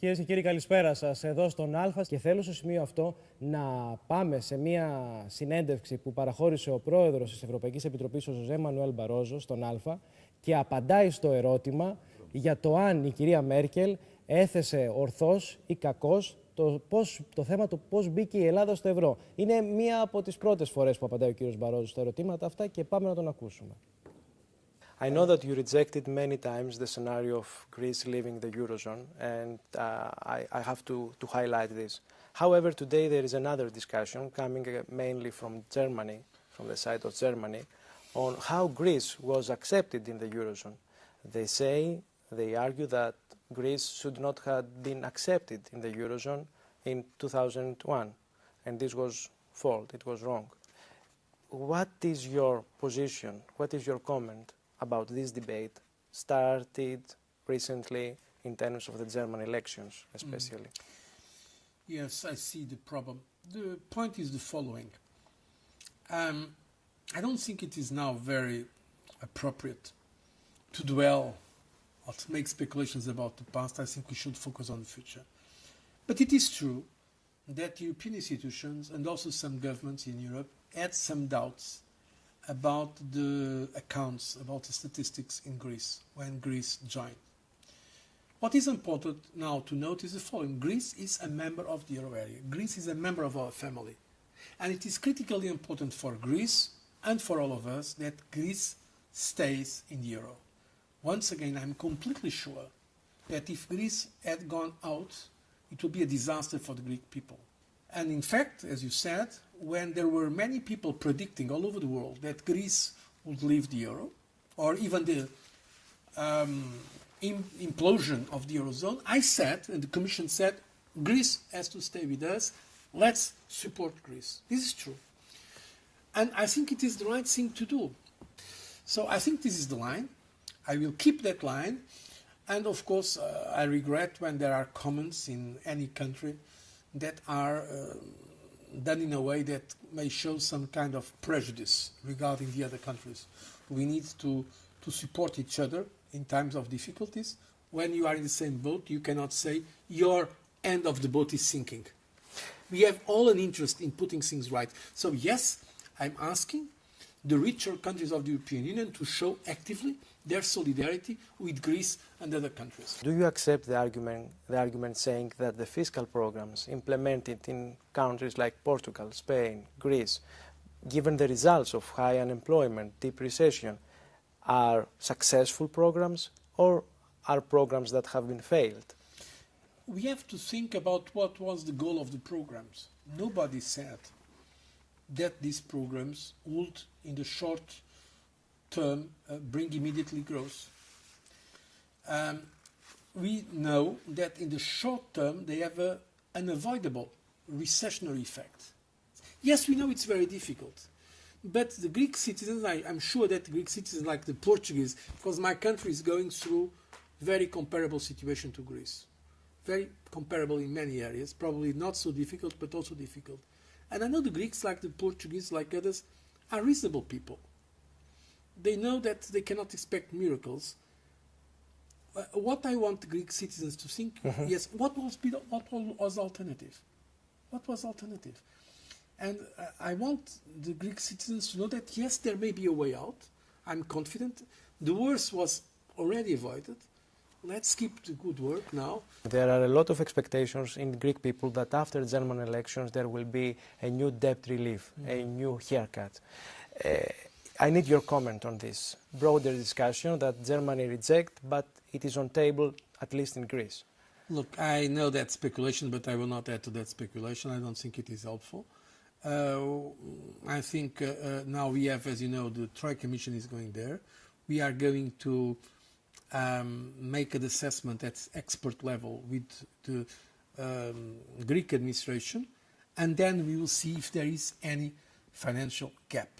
Κυρίες και κύριοι, καλησπέρα σας εδώ στον Α και θέλω στο σημείο αυτό να πάμε σε μια συνέντευξη που παραχώρησε ο πρόεδρος της Ευρωπαϊκής Επιτροπής, ο José Manuel Barroso, στον Α και απαντάει στο ερώτημα για το αν η κυρία Μέρκελ έθεσε ορθώς ή κακώς το θέμα του πώς μπήκε η Ελλάδα στο ευρώ. Είναι μία από τις πρώτες φορές που απαντάει ο κύριος Barroso στα ερωτήματα αυτά και πάμε να τον ακούσουμε. I know that you rejected many times the scenario of Greece leaving the Eurozone, and I have to highlight this. However, today there is another discussion coming mainly from Germany, from the side of Germany, on how Greece was accepted in the Eurozone. They argue that Greece should not have been accepted in the Eurozone in 2001, and this was false, it was wrong. What is your position, what is your comment about this debate started recently in terms of the German elections, especially? Yes, I see the problem. The point is the following. I don't think it is now very appropriate to dwell or to make speculations about the past. I think we should focus on the future. But it is true that European institutions and also some governments in Europe had some doubts about the accounts, about the statistics in Greece when Greece joined. What is important now to note is the following. Greece is a member of the euro area. Greece is a member of our family. And it is critically important for Greece and for all of us that Greece stays in the euro. Once again, I'm completely sure that if Greece had gone out, it would be a disaster for the Greek people. And in fact, as you said, when there were many people predicting all over the world that Greece would leave the euro, or even the implosion of the eurozone, I said, and the Commission said, Greece has to stay with us. Let's support Greece. This is true. And I think it is the right thing to do. So I think this is the line. I will keep that line. And of course, I regret when there are comments in any country that are done in a way that may show some kind of prejudice regarding the other countries. We need to support each other in times of difficulties. When you are in the same boat, you cannot say your end of the boat is sinking. We have all an interest in putting things right. So yes, I'm asking the richer countries of the European Union to show actively their solidarity with Greece and other countries. Do you accept the argument saying that the fiscal programs implemented in countries like Portugal, Spain, Greece, given the results of high unemployment, deep recession, are successful programs or are programs that have been failed? We have to think about what was the goal of the programs. Nobody said that these programs would, in the short term, bring immediately growth. We know that in the short term they have an unavoidable recessionary effect. Yes, we know it's very difficult, but the Greek citizens, I'm sure that Greek citizens like the Portuguese, because my country is going through very comparable situation to Greece. Very comparable in many areas, probably not so difficult, but also difficult. And I know the Greeks, like the Portuguese, like others, are reasonable people. They know that they cannot expect miracles. What I want the Greek citizens to think, yes, what was alternative? What was alternative? And I want the Greek citizens to know that, yes, there may be a way out. I'm confident. The worst was already avoided. Let's keep the good work now. There are a lot of expectations in Greek people that after German elections there will be a new debt relief, a new haircut. I need your comment on this broader discussion that Germany rejects, but it is on table, at least in Greece. Look, I know that's speculation, but I will not add to that speculation. I don't think it is helpful. I think now we have, as you know, the Comission is going there. We are going to make an assessment at expert level with the Greek administration, and then we will see if there is any financial gap.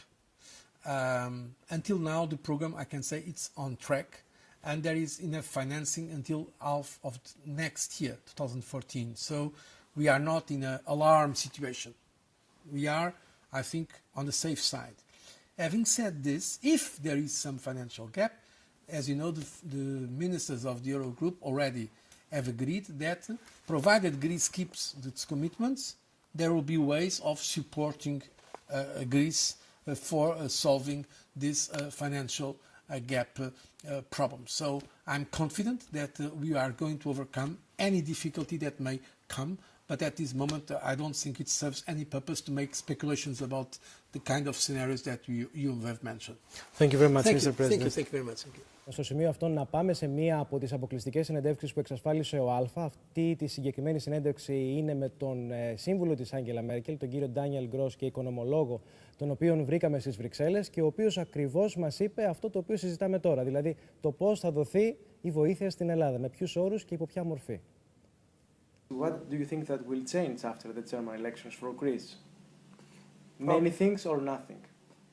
Until now, the program, I can say it's on track, and there is enough financing until half of next year, 2014. So we are not in an alarm situation. We are, I think, on the safe side. Having said this, if there is some financial gap, as you know, the ministers of the Eurogroup already have agreed that, provided Greece keeps its commitments, there will be ways of supporting Greece for solving this financial gap problem. So I'm confident that we are going to overcome any difficulty that may come, but at this moment I don't think it serves any purpose to make speculations about the kind of scenarios that you have mentioned. Thank you very much, Thank Mr. you. President. Thank you very much. Thank you. Στο σημείο αυτό να πάμε σε μία από τις αποκλειστικές συνεντεύξεις που εξασφάλισε ο Αλφα. Αυτή τη συγκεκριμένη συνέντευξη είναι με τον σύμβουλο της Άγγελα Μέρκελ, τον κύριο Ντάνιελ Γκρος και οικονομολόγο, τον οποίον βρήκαμε στις Βρυξέλλες και ο οποίος ακριβώς μας είπε αυτό το οποίο συζητάμε τώρα, δηλαδή το πώς θα δοθεί η βοήθεια στην Ελλάδα, με ποιους όρους και υπό ποια μορφή. What do you think that will change after the German elections for Greece? Many things or nothing?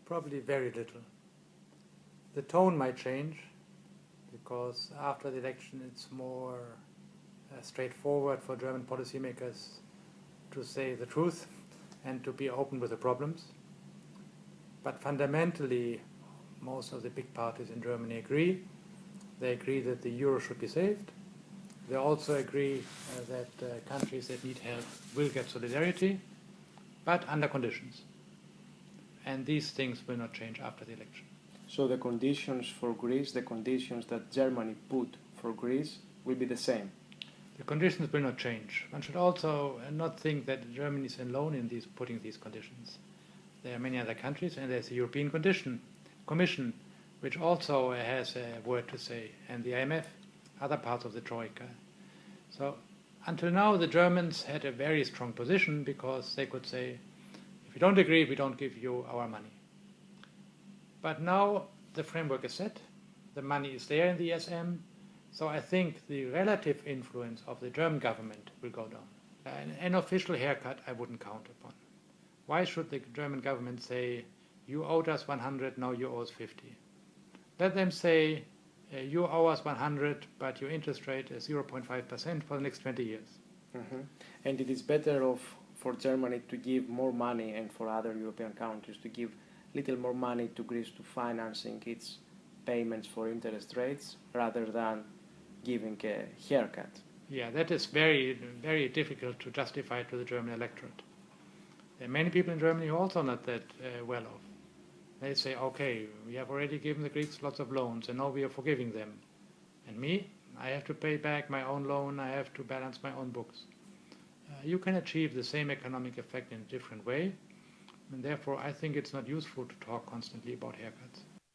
Probably very little. The tone might change, because after the election it's more straightforward for German policymakers to say the truth and to be open with the problems. But fundamentally, most of the big parties in Germany agree. They agree that the euro should be saved. They also agree that countries that need help will get solidarity, but under conditions. And these things will not change after the election. So the conditions for Greece, the conditions that Germany put for Greece, will be the same? The conditions will not change. One should also not think that Germany is alone in putting these conditions. There are many other countries, and there's the European Commission, which also has a word to say, and the IMF, other parts of the Troika. So until now, the Germans had a very strong position because they could say, if you don't agree, we don't give you our money. But now the framework is set, the money is there in the ESM, so I think the relative influence of the German government will go down. An official haircut I wouldn't count upon. Why should the German government say, you owed us 100, now you owe us 50? Let them say, you owe us 100, but your interest rate is 0.5% for the next 20 years. Mm-hmm. And it is better off for Germany to give more money and for other European countries to give little more money to Greece to financing its payments for interest rates rather than giving a haircut. Yeah, that is very, very difficult to justify to the German electorate. There are many people in Germany who are also not that well off. They say, okay, we have already given the Greeks lots of loans and now we are forgiving them. And me, I have to pay back my own loan, I have to balance my own books. You can achieve the same economic effect in a different way, and therefore I think it's not useful to talk constantly about haircuts.